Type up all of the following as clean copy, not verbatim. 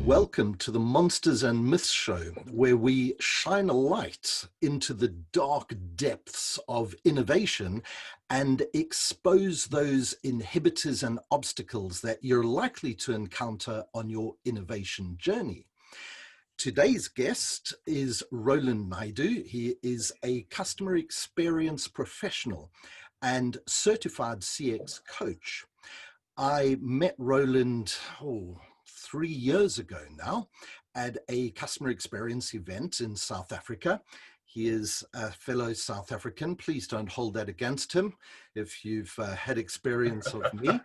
Welcome to the Monsters and Myths show, where we shine a light into the dark depths of innovation and expose those inhibitors and obstacles that you're likely to encounter on your innovation journey. Today's guest is Roland Naidoo. He is a customer experience professional and certified CX coach. I met Roland 3 years ago now at a customer experience event in South Africa. He is a fellow South African. Please don't hold that against him if you've had experience of me.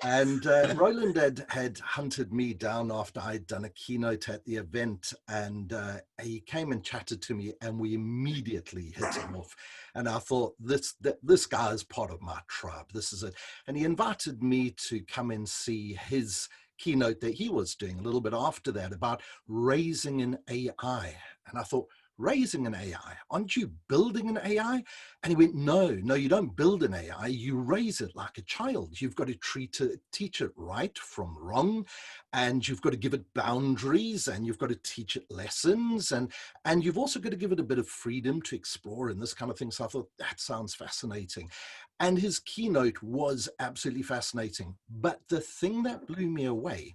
And Roland had hunted me down after I'd done a keynote at the event, and he came and chatted to me, and we immediately hit him off. And I thought, this guy is part of my tribe. This is it. And he invited me to come and see his keynote that he was doing a little bit after that about raising an AI. And I thought, raising an AI? Aren't you building an AI? And he went, no, you don't build an AI. You raise it like a child. You've got to teach it right from wrong, and you've got to give it boundaries, and you've got to teach it lessons, and you've also got to give it a bit of freedom to explore and this kind of thing. So I thought, that sounds fascinating. And his keynote was absolutely fascinating. But the thing that blew me away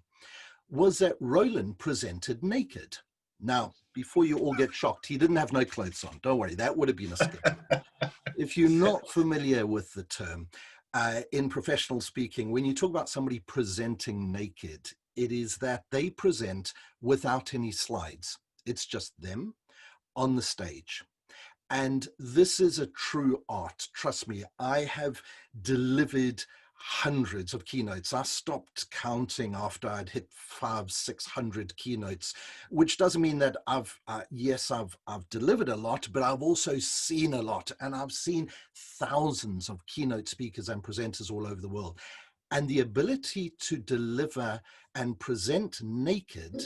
was that Roland presented naked. Now, before you all get shocked, he didn't have no clothes on. Don't worry, that would have been a skip. If you're not familiar with the term, in professional speaking, when you talk about somebody presenting naked, it is that they present without any slides. It's just them on the stage. And this is a true art. Trust me, I have delivered hundreds of keynotes. I stopped counting after I'd hit 500-600 keynotes, which doesn't mean that I've delivered a lot, but I've also seen a lot, and I've seen thousands of keynote speakers and presenters all over the world. And the ability to deliver and present naked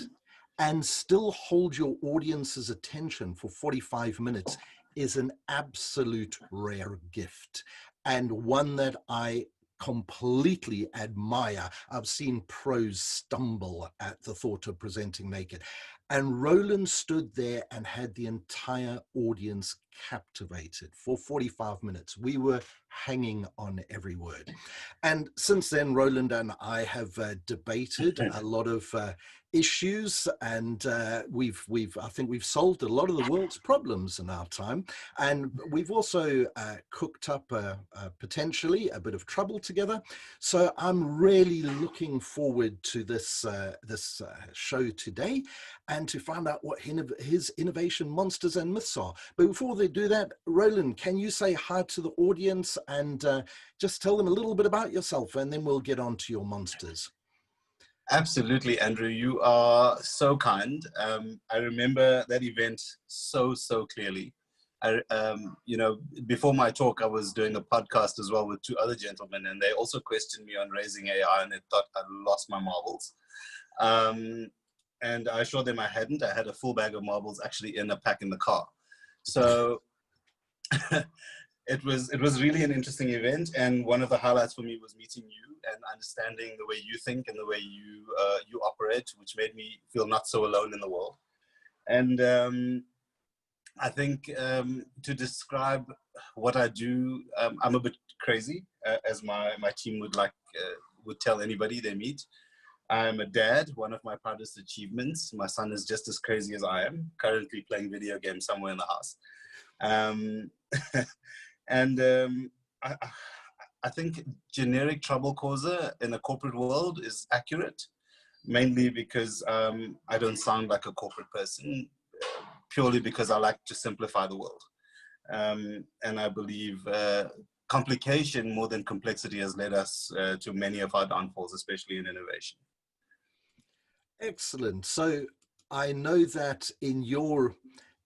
and still hold your audience's attention for 45 minutes is an absolute rare gift, and one that I completely admire. I've seen pros stumble at the thought of presenting naked. And Roland stood there and had the entire audience captivated for 45 minutes. We were hanging on every word. And since then, Roland and I have debated a lot of issues, and I think we've solved a lot of the world's problems in our time. And we've also cooked up potentially a bit of trouble together. So I'm really looking forward to this show today, and to find out what his innovation monsters and myths are. But before they do that, Roland, can you say hi to the audience and just tell them a little bit about yourself, and then we'll get on to your monsters. Absolutely, Andrew. You are so kind. I remember that event so clearly. Before my talk, I was doing a podcast as well with two other gentlemen, and they also questioned me on raising AI, and they thought I'd lost my marbles. And I assured them I hadn't. I had a full bag of marbles actually in a pack in the car. So it was really an interesting event, and one of the highlights for me was meeting you and understanding the way you think and the way you operate, which made me feel not so alone in the world. And I think to describe what I do, I'm a bit crazy, as my team would tell anybody they meet. I'm a dad. One of my proudest achievements. My son is just as crazy as I am, currently playing video games somewhere in the house. I think generic trouble causer in a corporate world is accurate, mainly because I don't sound like a corporate person, purely because I like to simplify the world. And I believe complication more than complexity has led us to many of our downfalls, especially in innovation. Excellent. So I know that in your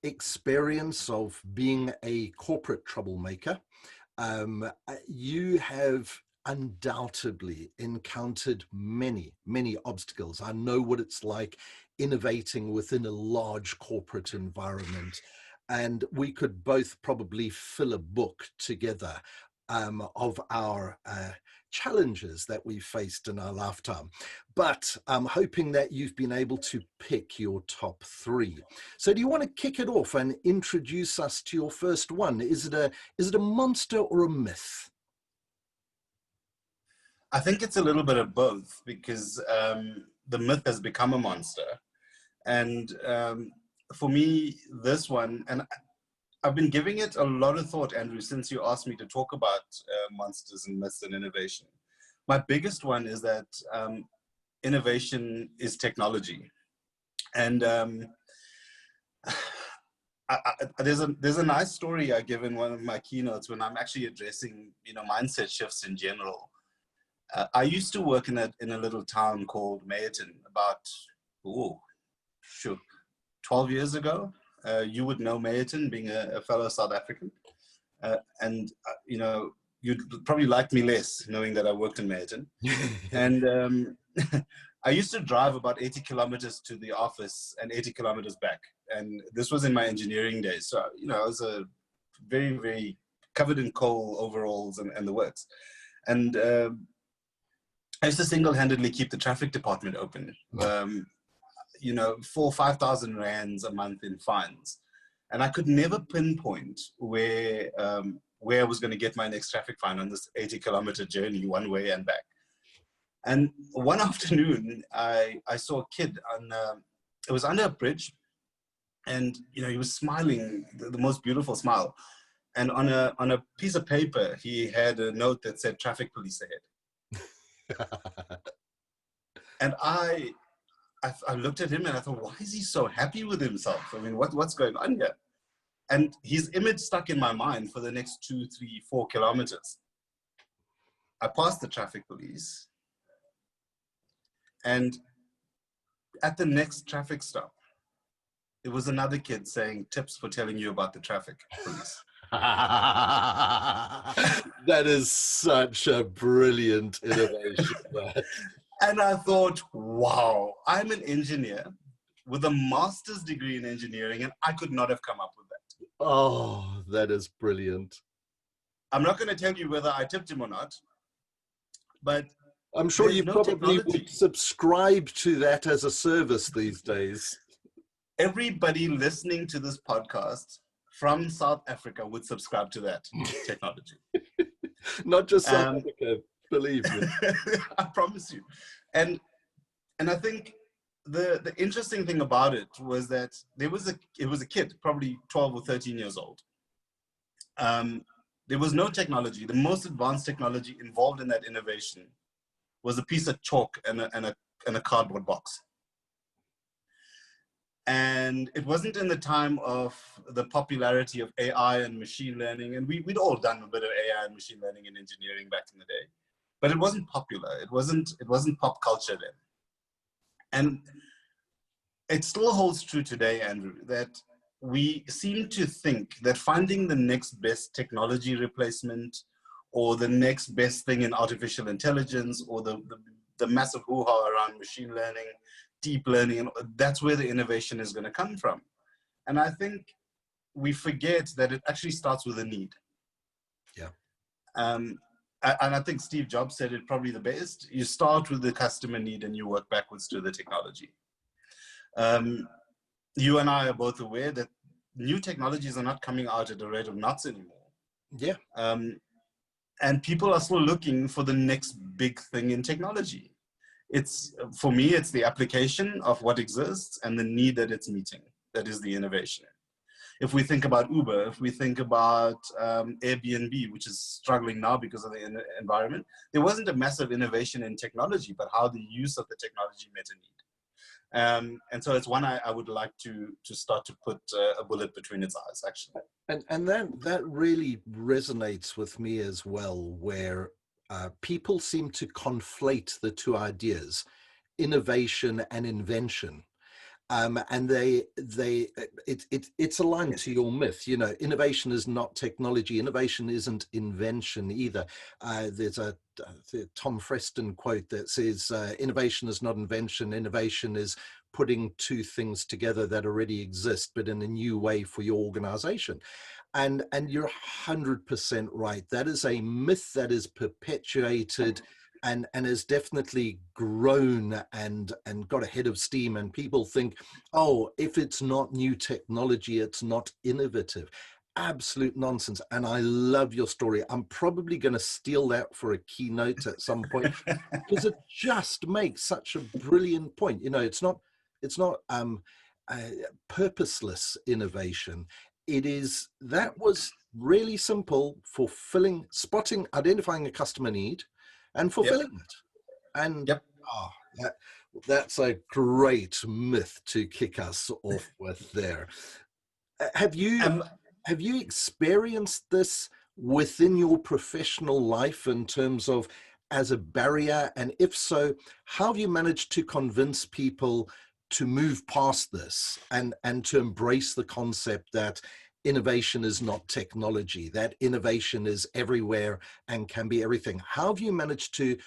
experience of being a corporate troublemaker, you have undoubtedly encountered many obstacles. I know what it's like innovating within a large corporate environment, and we could both probably fill a book together of our challenges that we've faced in our lifetime, but I'm hoping that you've been able to pick your top 3. So do you want to kick it off and introduce us to your first one? Is it a monster or a myth? I think it's a little bit of both, because the myth has become a monster. And for me, this one, and I've been giving it a lot of thought, Andrew, since you asked me to talk about monsters and myths and innovation. My biggest one is that innovation is technology. And there's a nice story I give in one of my keynotes when I'm actually addressing, mindset shifts in general. I used to work in a little town called Mayerton about 12 years ago. You would know Mayerton, being a fellow South African, and you'd probably like me less knowing that I worked in Mayerton. And I used to drive about 80 kilometers to the office and 80 kilometers back, and this was in my engineering days. So I was a very, very covered in coal overalls and the works, and I used to single-handedly keep the traffic department open. 4,000 or 5,000 rands a month in fines, and I could never pinpoint where I was going to get my next traffic fine on this 80-kilometer journey, one way and back. And one afternoon, I saw a kid it was under a bridge, and he was smiling the most beautiful smile. And on a piece of paper, he had a note that said "Traffic Police ahead." And I looked at him and I thought, why is he so happy with himself? I mean, what's going on here? And his image stuck in my mind for the next 2, 3, 4 kilometers. I passed the traffic police, and at the next traffic stop, it was another kid saying, "Tips for telling you about the traffic police." That is such a brilliant innovation. And I thought, wow, I'm an engineer with a master's degree in engineering, and I could not have come up with that. Oh, that is brilliant. I'm not going to tell you whether I tipped him or not, but I'm sure you probably would subscribe to that as a service these days. Everybody listening to this podcast from South Africa would subscribe to that technology. Not just South Africa, believe me. I promise you. And I think the interesting thing about it was that it was a kid, probably 12 or 13 years old. There was no technology. The most advanced technology involved in that innovation was a piece of chalk and a cardboard box. And it wasn't in the time of the popularity of AI and machine learning. And we'd all done a bit of AI and machine learning in engineering back in the day, but it wasn't popular. It wasn't pop culture then. And it still holds true today, Andrew, that we seem to think that finding the next best technology replacement or the next best thing in artificial intelligence or the massive hoo-ha around machine learning, deep learning, that's where the innovation is going to come from. And I think we forget that it actually starts with a need. Yeah. And I think Steve Jobs said it probably the best. You start with the customer need and you work backwards to the technology. You and I are both aware that new technologies are not coming out at the rate of knots anymore. Yeah. And people are still looking for the next big thing in technology. For me, it's the application of what exists and the need that it's meeting. That is the innovation. If we think about Uber, if we think about Airbnb, which is struggling now because of the environment, there wasn't a massive innovation in technology, but how the use of the technology met a need. And so it's one I would like to start to put a bullet between its eyes, actually. And that really resonates with me as well, where people seem to conflate the two ideas, innovation and invention. And it's aligned to your myth. Innovation is not technology. Innovation isn't invention either. There's a Tom Freston quote that says, innovation is not invention. Innovation is putting two things together that already exist, but in a new way for your organization. And you're 100% right. That is a myth that is perpetuated and has definitely grown and got ahead of steam. And people think, oh, if it's not new technology, it's not innovative. Absolute nonsense. And I love your story. I'm probably going to steal that for a keynote at some point, because it just makes such a brilliant point. You know, it's not purposeless innovation. It is, that was really simple: spotting, identifying a customer need and fulfilling it. And that's a great myth to kick us off with there. Have you experienced this within your professional life in terms of as a barrier? And if so, how have you managed to convince people to move past this and to embrace the concept that innovation is not technology, that innovation is everywhere and can be everything? How have you managed to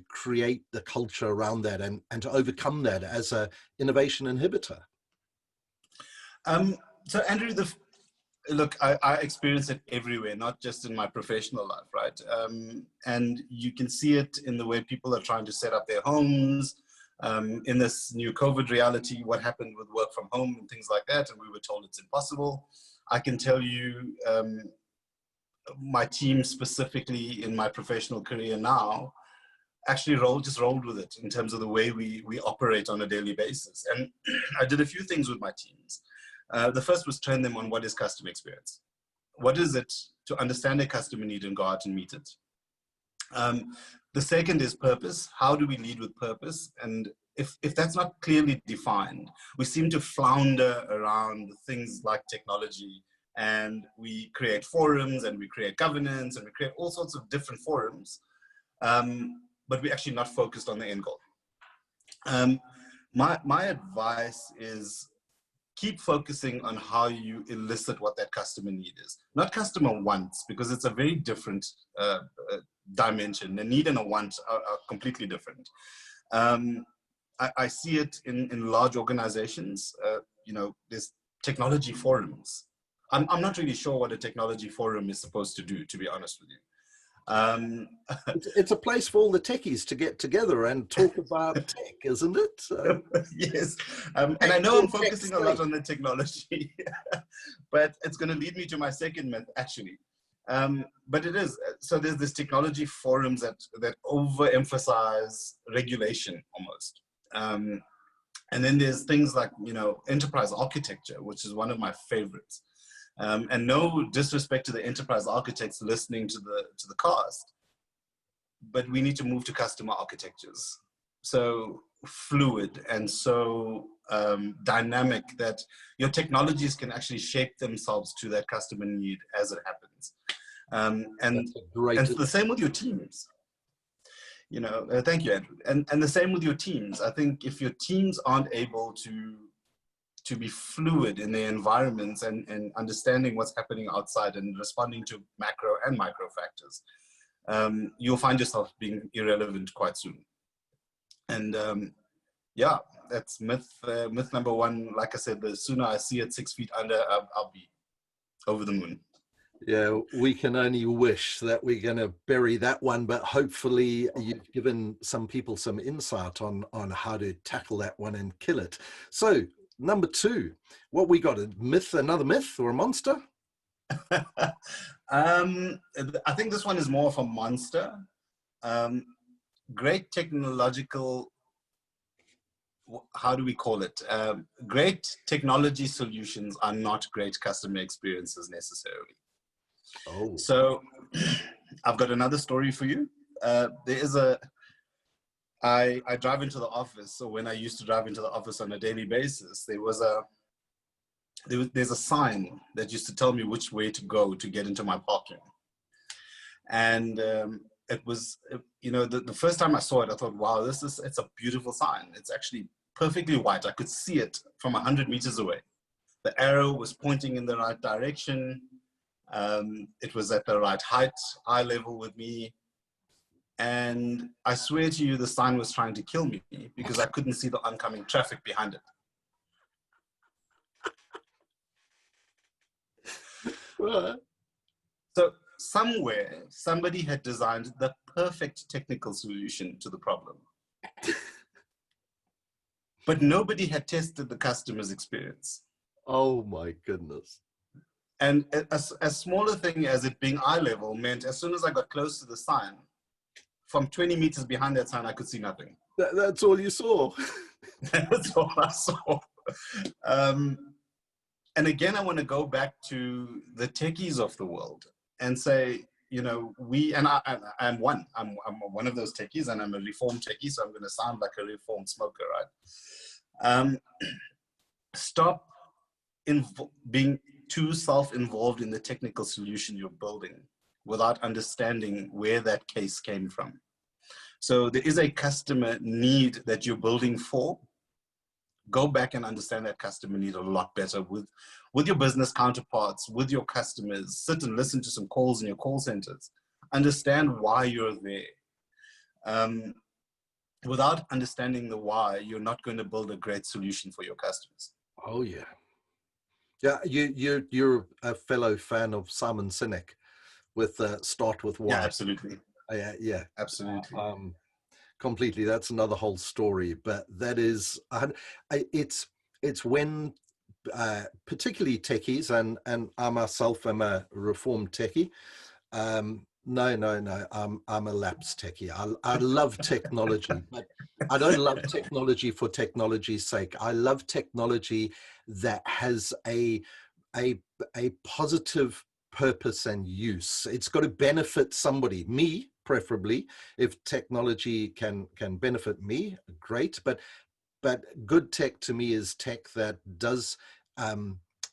create the culture around that and to overcome that as a innovation inhibitor? So Andrew, look, I experience it everywhere, not just in my professional life, right? And you can see it in the way people are trying to set up their homes, in this new COVID reality, what happened with work from home and things like that, and we were told it's impossible. I can tell you, my team specifically in my professional career now actually just rolled with it in terms of the way we operate on a daily basis. And I did a few things with my teams. The first was train them on what is customer experience. What is it to understand a customer need and go out and meet it? The second is purpose. How do we lead with purpose? And if that's not clearly defined, we seem to flounder around things like technology, and we create forums and we create governance and we create all sorts of different forums, but we're actually not focused on the end goal. My advice is keep focusing on how you elicit what that customer need is. Not customer wants, because it's a very different dimension. The need and a want are completely different. I see it in large organizations. You know, there's technology forums. I'm not really sure what a technology forum is supposed to do, to be honest with you. It's a place for all the techies to get together and talk about tech, isn't it? Yes, and I know I'm focusing a lot on the technology, but it's going to lead me to my second myth, actually. But it is, so there's this technology forums that overemphasize regulation almost. And then there's things like, you know, enterprise architecture, which is one of my favorites. And no disrespect to the enterprise architects listening to the cast, but we need to move to customer architectures. So fluid and so dynamic that your technologies can actually shape themselves to that customer need as it happens. And the same with your teams. You know, thank you, Andrew. And the same with your teams. I think if your teams aren't able to be fluid in their environments and understanding what's happening outside and responding to macro and micro factors, you'll find yourself being irrelevant quite soon. And yeah, that's myth number one. Like I said, the sooner I see it 6 feet under, I'll be over the moon. Yeah, we can only wish that we're going to bury that one, but hopefully you've given some people some insight on how to tackle that one and kill it. So number two, what we got, a myth, another myth or a monster? I think this one is more of a monster. Great technological, how do we call it? Great technology solutions are not great customer experiences necessarily. Oh. So I've got another story for you. I drive into the office. So when I used to drive into the office on a daily basis, there's a sign that used to tell me which way to go to get into my parking. And it was, you know, the first time I saw it, I thought, wow, it's a beautiful sign. It's actually perfectly white. I could see it from 100 meters away. The arrow was pointing in the right direction. It was at the right height, eye level with me. And I swear to you, the sign was trying to kill me because I couldn't see the oncoming traffic behind it. So somewhere, somebody had designed the perfect technical solution to the problem. But nobody had tested the customer's experience. Oh my goodness. And a smaller thing as it being eye level meant as soon as I got close to the sign, from 20 meters behind that sign, I could see nothing. That's all you saw. That's all I saw. And again, I want to go back to the techies of the world and say, you know, I'm one of those techies, and I'm a reformed techie, so I'm going to sound like a reformed smoker, right? Stop being too self-involved in the technical solution you're building without understanding where that case came from. So there is a customer need that you're building for. Go back and understand that customer need a lot better with your business counterparts, with your customers. Sit and listen to some calls in your call centers. Understand why you're there. Without understanding the why, you're not going to build a great solution for your customers. Oh yeah. Yeah, you're a fellow fan of Simon Sinek with Start With Why. Yeah, absolutely. Yeah, absolutely. Completely. That's another whole story. But that is, it's when particularly techies, and I myself am a reformed techie. No, I'm a lapsed techie. I love technology, but I don't love technology for technology's sake. I love technology that has a positive purpose and use. It's got to benefit somebody, me preferably. If technology can benefit me, great. But good tech to me is tech that does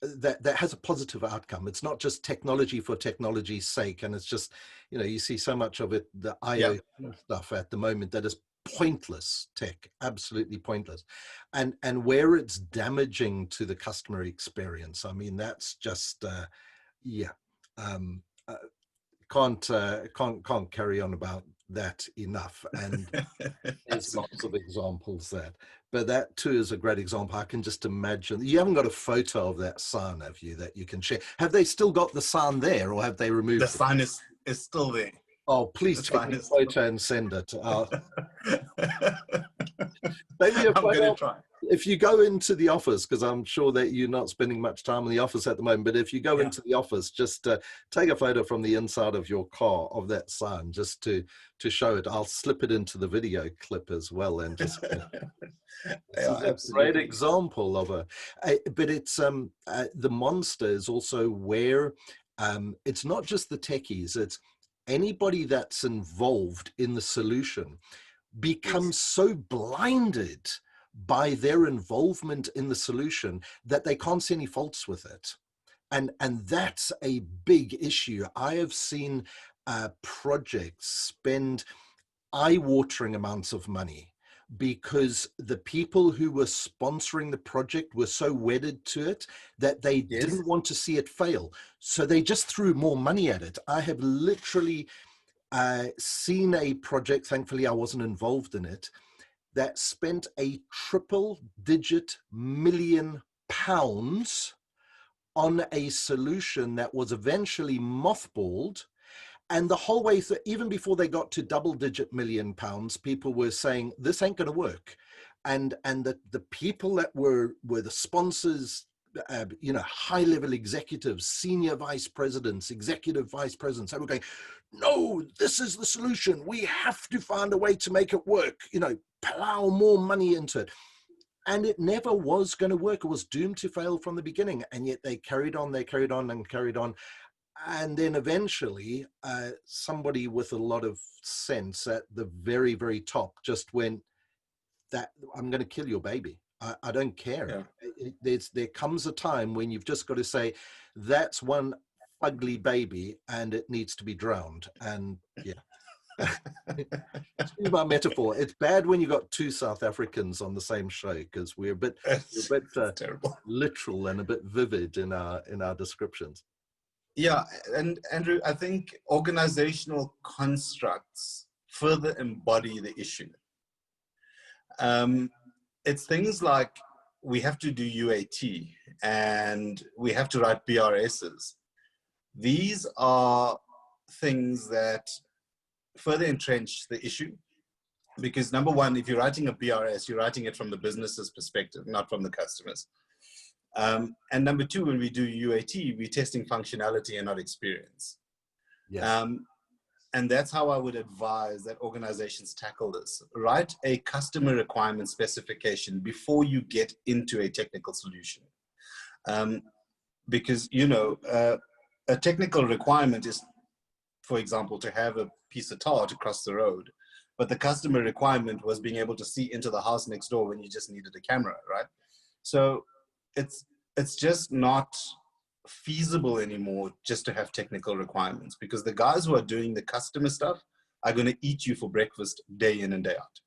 that has a positive outcome. It's not just technology for technology's sake. And it's just, you know, you see so much of it, the IoT stuff at the moment, that is pointless tech, absolutely pointless. And where it's damaging to the customer experience, I mean, that's just, can't carry on about that enough. And there's lots of examples but that too is a great example. I can just imagine. You haven't got a photo of that sign, have you, that you can share? Have they still got the sign there, or have they removed it? The sign is still there. Oh, please take a photo and send it. Maybe a photo. If you go into the office, because I'm sure that you're not spending much time in the office at the moment, but if you go into the office, just take a photo from the inside of your car of that sign, just to show it. I'll slip it into the video clip as well, and just this is a great example of but it's the monster is also where it's not just the techies, it's anybody that's involved in the solution becomes so blinded by their involvement in the solution that they can't see any faults with it. And that's a big issue. I have seen projects spend eye-watering amounts of money because the people who were sponsoring the project were so wedded to it that they didn't want to see it fail. So they just threw more money at it. I have literally seen a project, thankfully I wasn't involved in it, that spent a triple-digit million pounds on a solution that was eventually mothballed. And the whole way through, even before they got to double-digit million pounds, people were saying, this ain't going to work. And the people that were the sponsors, you know, high-level executives, senior vice presidents, executive vice presidents, they were going, no, this is the solution. We have to find a way to make it work. You know, plow more money into it. And it never was going to work. It was doomed to fail from the beginning. And yet they carried on and carried on. And then eventually somebody with a lot of sense at the very, very top just went, that I'm going to kill your baby. I don't care. Yeah. There comes a time when you've just got to say, that's one ugly baby and it needs to be drowned. And yeah. Excuse my metaphor. It's bad when you got two South Africans on the same show, because we're a bit literal and a bit vivid in our descriptions. Yeah, and Andrew, I think organizational constructs further embody the issue. It's things like we have to do UAT and we have to write BRSs. These are things that further entrench the issue, because number one, if you're writing a BRS, you're writing it from the business's perspective, not from the customer's. And number two, when we do UAT, we're testing functionality and not experience. Yes. And that's how I would advise that organizations tackle this. Write a customer requirement specification before you get into a technical solution. Because, you know, a technical requirement is, for example, to have a piece of tar to cross the road. But the customer requirement was being able to see into the house next door when you just needed a camera, right? So it's just not feasible anymore just to have technical requirements, because the guys who are doing the customer stuff are going to eat you for breakfast day in and day out.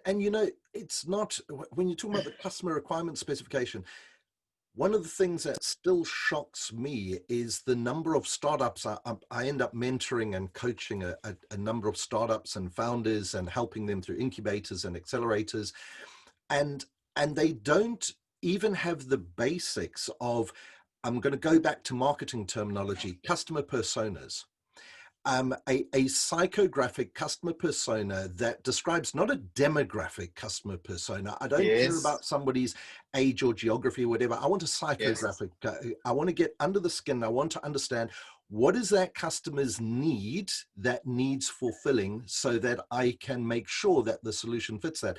And you know, it's not, when you're talking about the customer requirement specification, one of the things that still shocks me is the number of startups. I end up mentoring and coaching a number of startups and founders and helping them through incubators and accelerators, and they don't even have the basics of, I'm going to go back to marketing terminology, customer personas. A psychographic customer persona that describes not a demographic customer persona. I don't care about somebody's age or geography or whatever. I want a psychographic. I want to get under the skin. I want to understand what is that customer's need that needs fulfilling so that I can make sure that the solution fits that.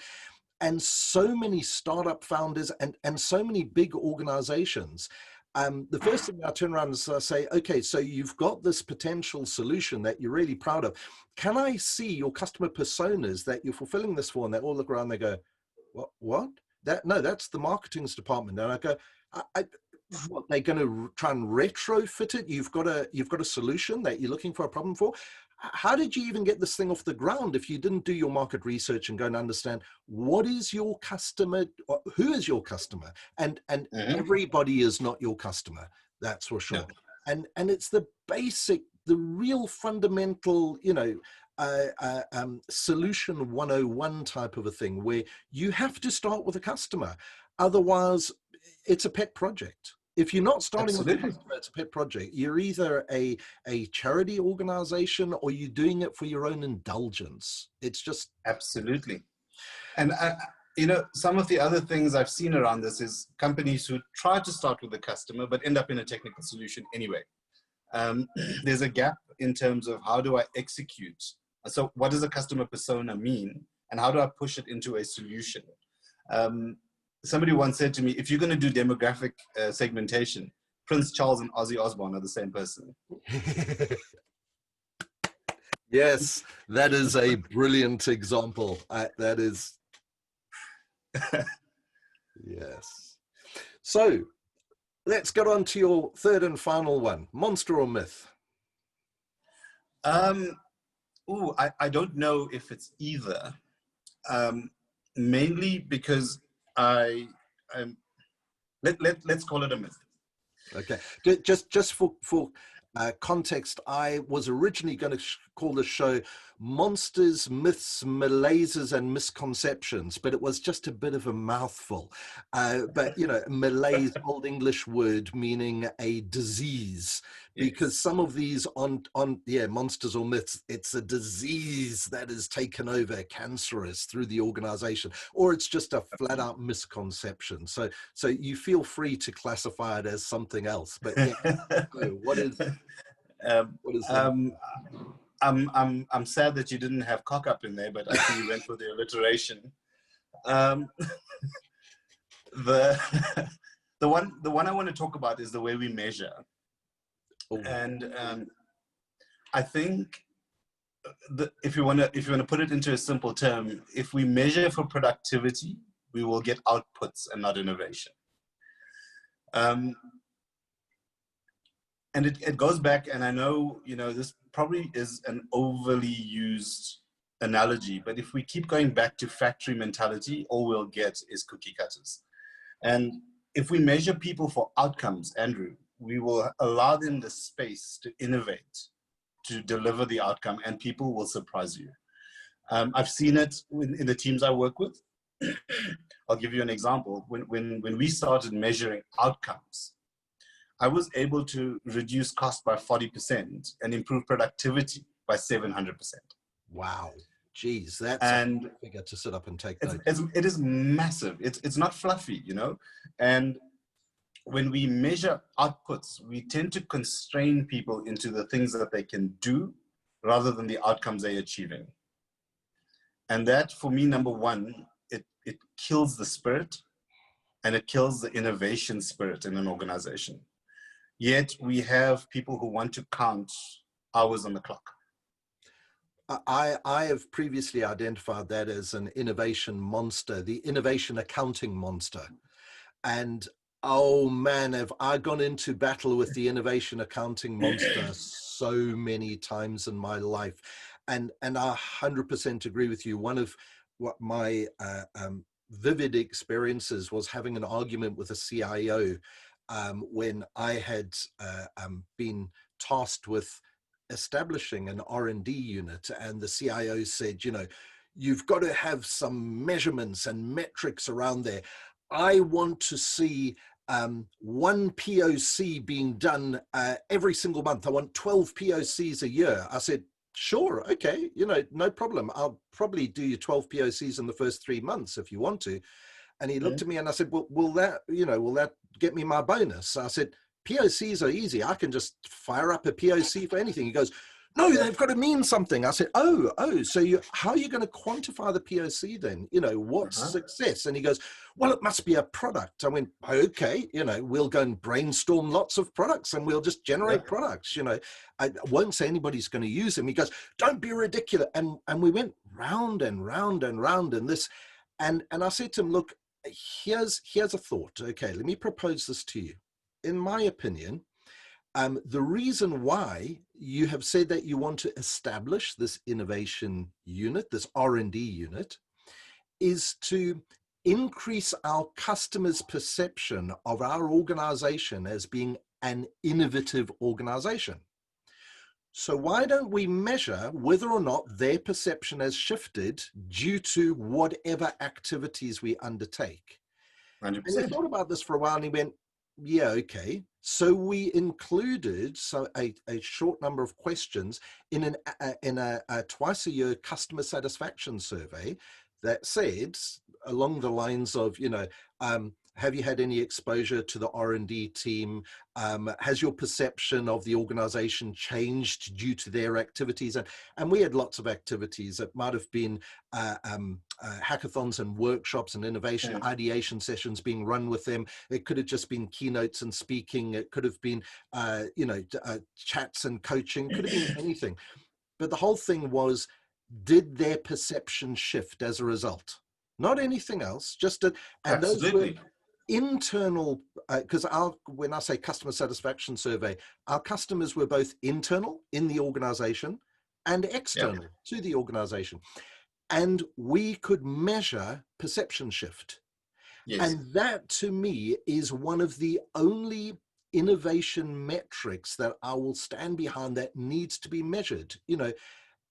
And so many startup founders and so many big organizations, the first thing I turn around is I say, okay, so you've got this potential solution that you're really proud of. Can I see your customer personas that you're fulfilling this for? And they all look around, they go, what? No, that's the marketing's department. And I go, what, they're going to try and retrofit it? You've got a solution that you're looking for a problem for. How did you even get this thing off the ground if you didn't do your market research and go and understand what is your customer, who is your customer? And everybody is not your customer, that's for sure. No. And it's the basic, the real fundamental, you know, solution 101 type of a thing where you have to start with a customer. Otherwise, it's a pet project. If you're not starting with a customer, it's a pet project. You're either a charity organization or you're doing it for your own indulgence. It's just... Absolutely. And, you know, some of the other things I've seen around this is companies who try to start with the customer but end up in a technical solution anyway. There's a gap in terms of how do I execute? So what does a customer persona mean? And how do I push it into a solution? Somebody once said to me, if you're going to do demographic segmentation, Prince Charles and Ozzy Osbourne are the same person. Yes, that is a brilliant example. That is, yes. So let's get on to your third and final one, monster or myth? I don't know if it's either, mainly because let's call it a myth. Okay, just for context, I was originally going to call the show Monsters, Myths, Malaises and Misconceptions, but it was just a bit of a mouthful. But, you know, malaise, Old English word meaning a disease, because some of these monsters or myths, it's a disease that is taken over, cancerous through the organization, or it's just a flat out misconception. So you feel free to classify it as something else, but what is I'm sad that you didn't have cock up in there, but I think you went for the alliteration. The one I want to talk about is the way we measure. Oh. And I think if you want to put it into a simple term, if we measure for productivity, we will get outputs and not innovation. And it goes back, and I know, you know, this probably is an overly used analogy, but if we keep going back to factory mentality, all we'll get is cookie cutters. And if we measure people for outcomes, Andrew, we will allow them the space to innovate, to deliver the outcome, and people will surprise you. I've seen it in the teams I work with. I'll give you an example. When we started measuring outcomes, I was able to reduce cost by 40% and improve productivity by 700%. Wow. Geez, that's and a figure to sit up and take note. It is massive. It's not fluffy, you know. And when we measure outputs, we tend to constrain people into the things that they can do rather than the outcomes they're achieving. And that, for me, number one, it kills the spirit, and it kills the innovation spirit in an organization. Yet we have people who want to count hours on the clock. I have previously identified that as an innovation monster, the innovation accounting monster. And oh man, have I gone into battle with the innovation accounting monster so many times in my life. And I 100% agree with you. One of what my vivid experiences was having an argument with a CIO when I had been tasked with establishing an R&D unit, and the CIO said, you know, you've got to have some measurements and metrics around there. I want to see one POC being done every single month. I want 12 POCs a year. I said, sure, okay, you know, no problem. I'll probably do your 12 POCs in the first 3 months if you want to. And he looked at me and I said, well, will that get me my bonus? I said, POCs are easy. I can just fire up a POC for anything. He goes, no, they've got to mean something. I said, oh, so how are you going to quantify the POC then? You know, what's success? And he goes, well, it must be a product. I went, okay, you know, we'll go and brainstorm lots of products and we'll just generate products. You know, I won't say anybody's going to use them. He goes, don't be ridiculous. And we went round and round and round in this. And I said to him, look, here's a thought. Okay, let me propose this to you. In my opinion, the reason why you have said that you want to establish this innovation unit, this R&D unit, is to increase our customers' perception of our organization as being an innovative organization. So why don't we measure whether or not their perception has shifted due to whatever activities we undertake? 100%. And he thought about this for a while and he went, yeah, okay. So we included a short number of questions in a twice a year customer satisfaction survey that said along the lines of, you know, have you had any exposure to the R&D team? Has your perception of the organization changed due to their activities? And we had lots of activities. It might have been hackathons and workshops and innovation ideation sessions being run with them. It could have just been keynotes and speaking. It could have been, chats and coaching. It could have been anything. But the whole thing was, did their perception shift as a result? Not anything else, just and Absolutely. those were internal, because when I say customer satisfaction survey, our customers were both internal in the organization and external to the organization. And we could measure perception shift. Yes. And that to me is one of the only innovation metrics that I will stand behind that needs to be measured. You know,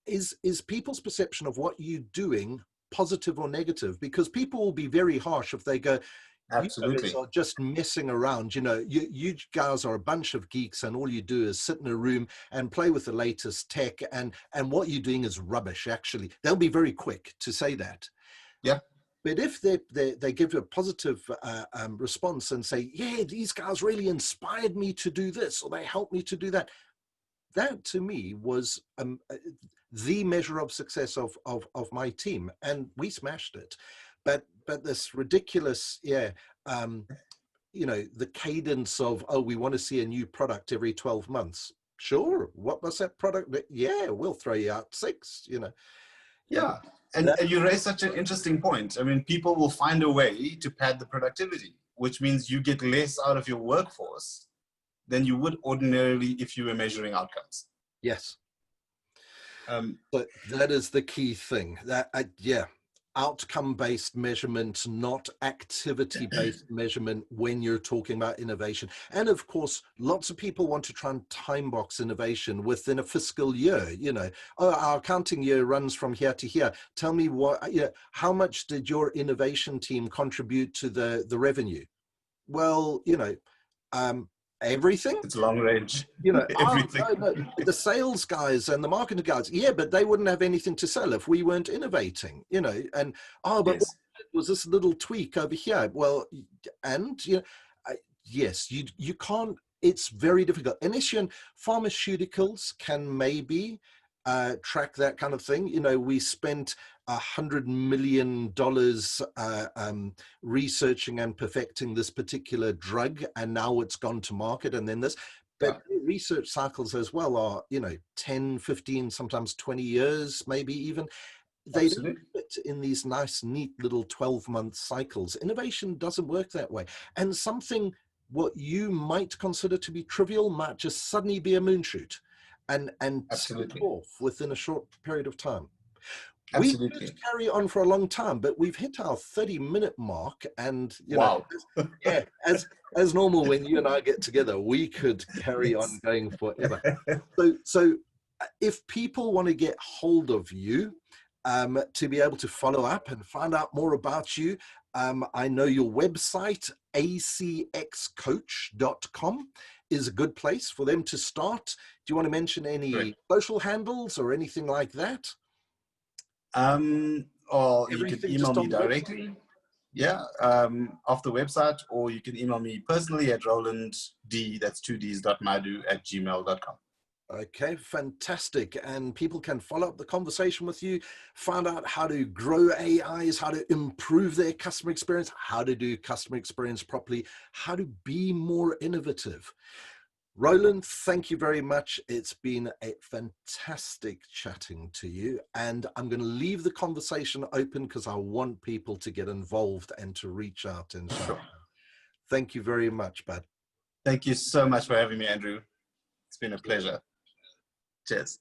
is people's perception of what you're doing positive or negative? Because people will be very harsh if they go, absolutely, you guys are just messing around. You know, you guys are a bunch of geeks and all you do is sit in a room and play with the latest tech, and what you're doing is rubbish. Actually, they'll be very quick to say that. Yeah. But if they give a positive response and say, yeah, these guys really inspired me to do this, or they helped me to do that, that to me was the measure of success of my team, and we smashed it. But this ridiculous, you know, the cadence of, oh, we want to see a new product every 12 months. Sure, what was that product? Yeah, we'll throw you out 6, you know. Yeah, and you raise such an interesting point. I mean, people will find a way to pad the productivity, which means you get less out of your workforce than you would ordinarily if you were measuring outcomes. Yes. But that is the key thing. That outcome-based measurement, not activity-based measurement when you're talking about innovation. And of course, lots of people want to try and time box innovation within a fiscal year. You know, oh, our accounting year runs from here to here. Tell me what, you know, how much did your innovation team contribute to the revenue? Well, you know, everything. It's long range. You know, Everything. oh, no, the sales guys and the marketing guys, yeah, but they wouldn't have anything to sell if we weren't innovating, you know, and, oh, but Yes. was this little tweak over here? Well, and, you know, yes, you can't, it's very difficult. Unless you're in pharmaceuticals can maybe track that kind of thing. You know, we spent $100 million researching and perfecting this particular drug, and now it's gone to market, and then this. But research cycles as well are, you know, 10, 15, sometimes 20 years, maybe even. They don't fit in these nice, neat little 12-month cycles. Innovation doesn't work that way. And something what you might consider to be trivial might just suddenly be a moonshoot and take off within a short period of time. We could carry on for a long time, but we've hit our 30-minute mark, and you know, yeah, as normal, when you and I get together, we could carry on going forever. So if people want to get hold of you to be able to follow up and find out more about you, I know your website, acxcoach.com, is a good place for them to start. Do you want to mention any social handles or anything like that? Or you can email me directly, off the website, or you can email me personally at Roland D, that's 2ds.naidoo@gmail.com. Okay, fantastic. And people can follow up the conversation with you, find out how to grow AIs, how to improve their customer experience, how to do customer experience properly, how to be more innovative. Roland, thank you very much. It's been a fantastic chatting to you. And I'm going to leave the conversation open because I want people to get involved and to reach out and show. Thank you very much, bud. Thank you so much for having me, Andrew. It's been a pleasure. Cheers.